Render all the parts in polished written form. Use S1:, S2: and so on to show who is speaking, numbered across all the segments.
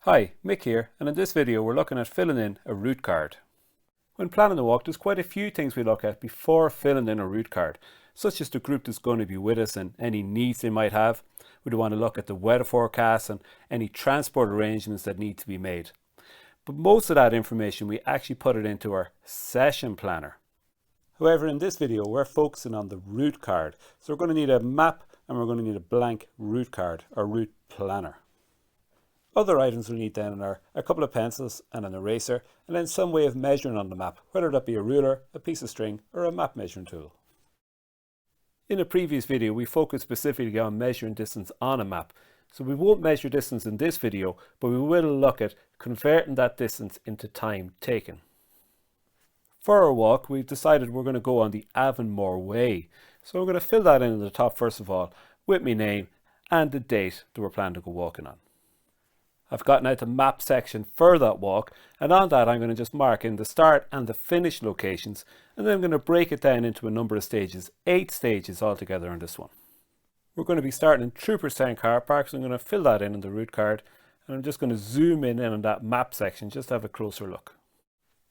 S1: Hi, Mick here, and in this video we're looking at filling in a route card. When planning a walk, there's quite a few things we look at before filling in a route card, such as the group that's going to be with us and any needs they might have. We'd want to look at the weather forecast and any transport arrangements that need to be made. But most of that information we actually put it into our session planner. However, in this video we're focusing on the route card, so we're going to need a map and we're going to need a blank route card or route planner. Other items we need then are a couple of pencils and an eraser, and then some way of measuring on the map, whether that be a ruler, a piece of string, or a map measuring tool. In a previous video we focused specifically on measuring distance on a map, so we won't measure distance in this video, but we will look at converting that distance into time taken. For our walk we've decided we're going to go on the Avonmore Way, so we're going to fill that in at the top first of all with my name and the date that we're planning to go walking on. I've gotten out the map section for that walk, and on that I'm going to just mark in the start and the finish locations, and then I'm going to break it down into a number of stages, 8 stages altogether on this one. We're going to be starting in Trooperstown car park, so I'm going to fill that in the route card, and I'm just going to zoom in on that map section just to have a closer look.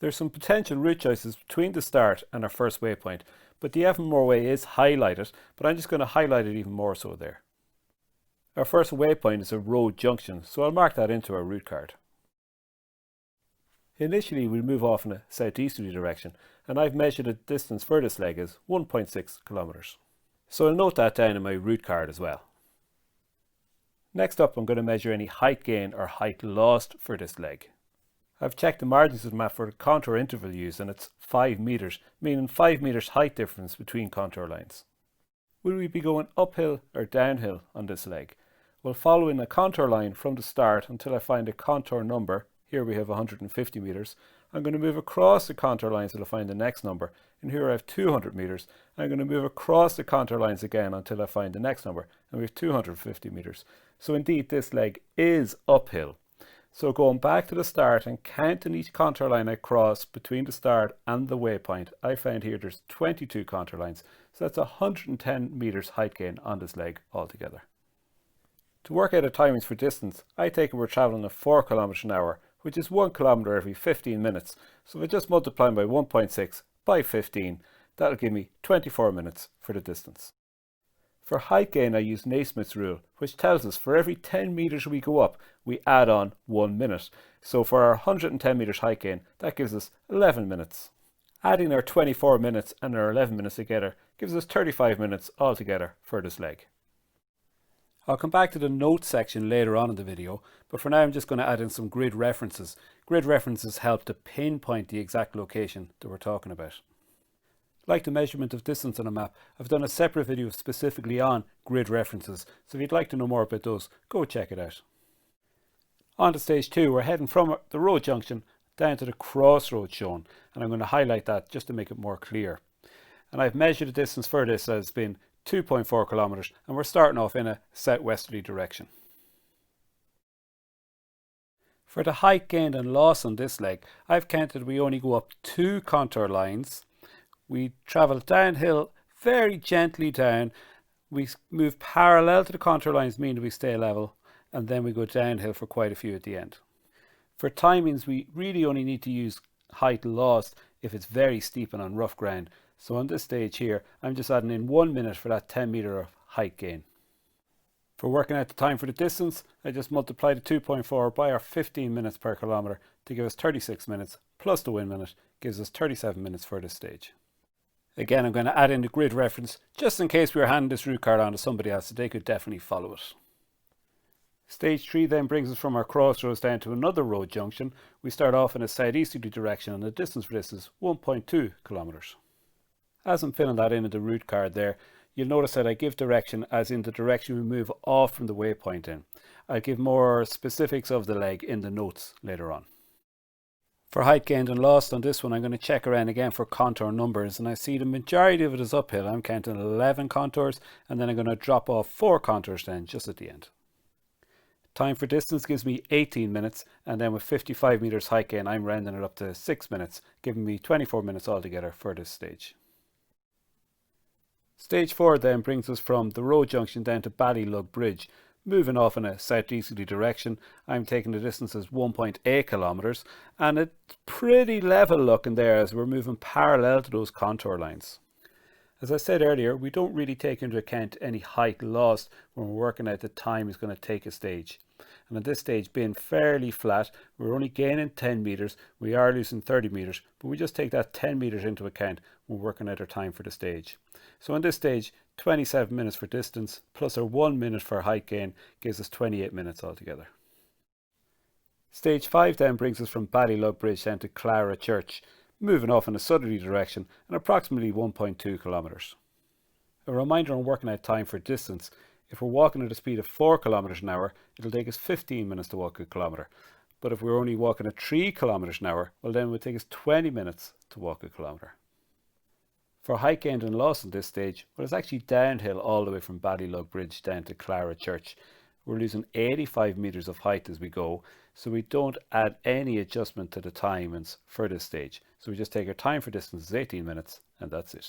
S1: There's some potential route choices between the start and our first waypoint, but the Avonmore Way is highlighted, but I'm just going to highlight it even more so there. Our first waypoint is a road junction, so I'll mark that into our route card. Initially we'll move off in a southeasterly direction, and I've measured the distance for this leg as 1.6 kilometers. So I'll note that down in my route card as well. Next up I'm going to measure any height gain or height lost for this leg. I've checked the margins of the map for the contour interval used, and it's 5 meters, meaning 5 meters height difference between contour lines. Will we be going uphill or downhill on this leg? Well, following a contour line from the start until I find a contour number, here we have 150 meters, I'm going to move across the contour lines until I find the next number, and here I have 200 meters. I'm going to move across the contour lines again until I find the next number, and we have 250 meters. So indeed this leg is uphill. So going back to the start and counting each contour line I cross between the start and the waypoint, I found here there's 22 contour lines, so that's 110 meters height gain on this leg altogether. To work out the timings for distance, I take it we're travelling at 4 kilometers an hour, which is 1 kilometer every 15 minutes. So if I just multiply by 1.6 by 15, that'll give me 24 minutes for the distance. For height gain I use Naismith's rule, which tells us for every 10 meters we go up, we add on 1 minute. So for our 110 meters height gain, that gives us 11 minutes. Adding our 24 minutes and our 11 minutes together gives us 35 minutes altogether for this leg. I'll come back to the notes section later on in the video, but for now I'm just going to add in some grid references. Grid references help to pinpoint the exact location that we're talking about. Like the measurement of distance on a map, I've done a separate video specifically on grid references, so if you'd like to know more about those, go check it out. On to stage 2, we're heading from the road junction down to the crossroad shown, and I'm going to highlight that just to make it more clear. And I've measured the distance for this as being 2.4 kilometers, and we're starting off in a southwesterly direction. For the height gained and loss on this leg, I've counted we only go up 2 contour lines. We travel downhill very gently down. We move parallel to the contour lines, meaning we stay level, and then we go downhill for quite a few at the end. For timings, we really only need to use height lost if it's very steep and on rough ground. So on this stage here, I'm just adding in 1 minute for that 10 meter of height gain. For working out the time for the distance, I just multiply the 2.4 by our 15 minutes per kilometer to give us 36 minutes, plus the 1 minute gives us 37 minutes for this stage. Again, I'm going to add in the grid reference just in case we were handing this route card on to somebody else so they could definitely follow it. Stage 3 then brings us from our crossroads down to another road junction. We start off in a southeasterly direction, and the distance for this is 1.2 kilometers. As I'm filling that in the route card there, you'll notice that I give direction as in the direction we move off from the waypoint in. I'll give more specifics of the leg in the notes later on. For height gained and lost on this one, I'm going to check around again for contour numbers, and I see the majority of it is uphill. I'm counting 11 contours, and then I'm going to drop off 4 contours then just at the end. Time for distance gives me 18 minutes, and then with 55 meters height gain I'm rounding it up to 6 minutes, giving me 24 minutes altogether for this stage. Stage 4 then brings us from the road junction down to Ballylug Bridge. Moving off in a southeasterly direction, I'm taking the distance as 1.8 kilometers, and it's pretty level looking there as we're moving parallel to those contour lines. As I said earlier, we don't really take into account any height lost when we're working out the time it's going to take a stage. And at this stage, being fairly flat, we're only gaining 10 meters, we are losing 30 meters, but we just take that 10 meters into account when working out our time for the stage. So on this stage, 27 minutes for distance plus our 1 minute for height gain gives us 28 minutes altogether. Stage 5 then brings us from Ballylug Bridge down to Clara Church, moving off in a southerly direction and approximately 1.2 kilometers. A reminder on working out time for distance: if we're walking at a speed of 4 kilometers an hour, it'll take us 15 minutes to walk a kilometer. But if we're only walking at 3 kilometers an hour, well, then it would take us 20 minutes to walk a kilometer. For height gained and loss at this stage, well, it's actually downhill all the way from Ballylug Bridge down to Clara Church. We're losing 85 meters of height as we go, so we don't add any adjustment to the timings for this stage. So we just take our time for distance as 18 minutes, and that's it.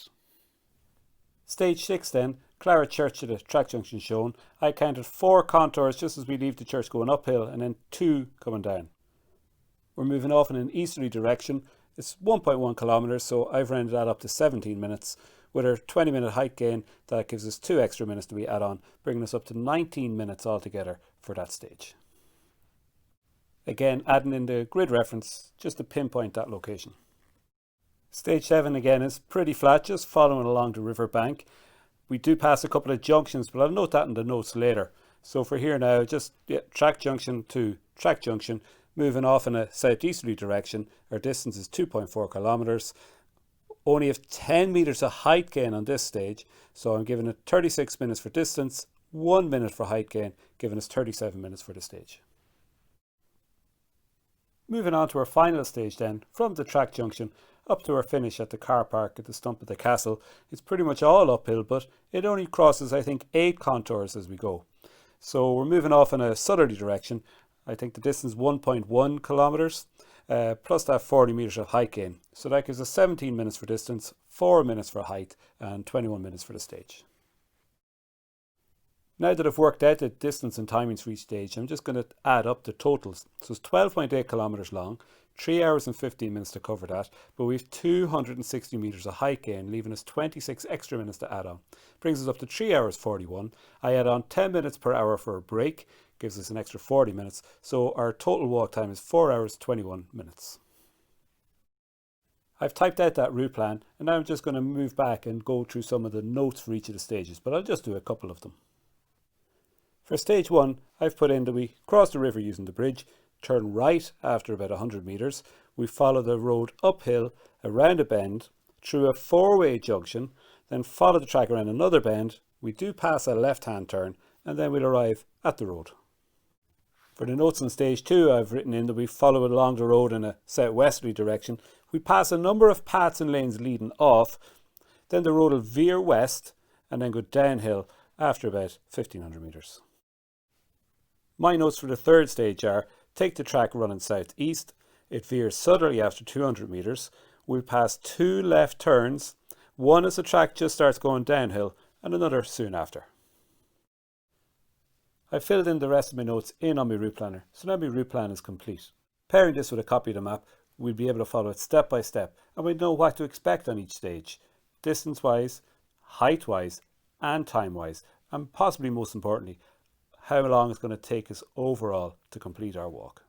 S1: Stage 6 then, Clara Church to the track junction shown. I counted 4 contours just as we leave the church going uphill, and then 2 coming down. We're moving off in an easterly direction. It's 1.1 kilometers, so I've rounded that up to 17 minutes. With our 20-minute height gain, that gives us 2 extra minutes to be add on, bringing us up to 19 minutes altogether for that stage. Again, adding in the grid reference just to pinpoint that location. Stage 7 again is pretty flat, just following along the river bank. We do pass a couple of junctions, but I'll note that in the notes later. So for here now, just track junction to track junction, moving off in a southeasterly direction. Our distance is 2.4 kilometers. Only have 10 meters of height gain on this stage, so I'm giving it 36 minutes for distance, 1 minute for height gain, giving us 37 minutes for the stage. Moving on to our final stage then, from the track junction up to our finish at the car park at the stump of the castle. It's pretty much all uphill, but it only crosses, I think, 8 contours as we go. So we're moving off in a southerly direction. I think the distance 1.1 kilometers, plus that 40 meters of height gain. So that gives us 17 minutes for distance, 4 minutes for height, and 21 minutes for the stage. Now that I've worked out the distance and timings for each stage, I'm just going to add up the totals. So it's 12.8 kilometers long, 3 hours and 15 minutes to cover that, but we've 260 meters of height gain, leaving us 26 extra minutes to add on. Brings us up to 3 hours 41. I add on 10 minutes per hour for a break, gives us an extra 40 minutes. So our total walk time is 4 hours 21 minutes. I've typed out that route plan, and now I'm just going to move back and go through some of the notes for each of the stages, but I'll just do a couple of them. For stage 1, I've put in that we cross the river using the bridge, turn right after about 100 meters. We follow the road uphill, around a bend, through a 4-way junction, then follow the track around another bend. We do pass a left-hand turn, and then we'll arrive at the road. For the notes on stage 2, I've written in that we follow along the road in a southwesterly direction. We pass a number of paths and lanes leading off, then the road will veer west and then go downhill after about 1500 meters. My notes for the third stage are: take the track running southeast, it veers southerly after 200 meters, we pass 2 left turns, one as the track just starts going downhill and another soon after. I filled in the rest of my notes in on my route planner, so now my route plan is complete. Pairing this with a copy of the map, we'll be able to follow it step by step, and we'll know what to expect on each stage, distance wise, height wise and time wise, and possibly most importantly, how long it's going to take us overall to complete our walk.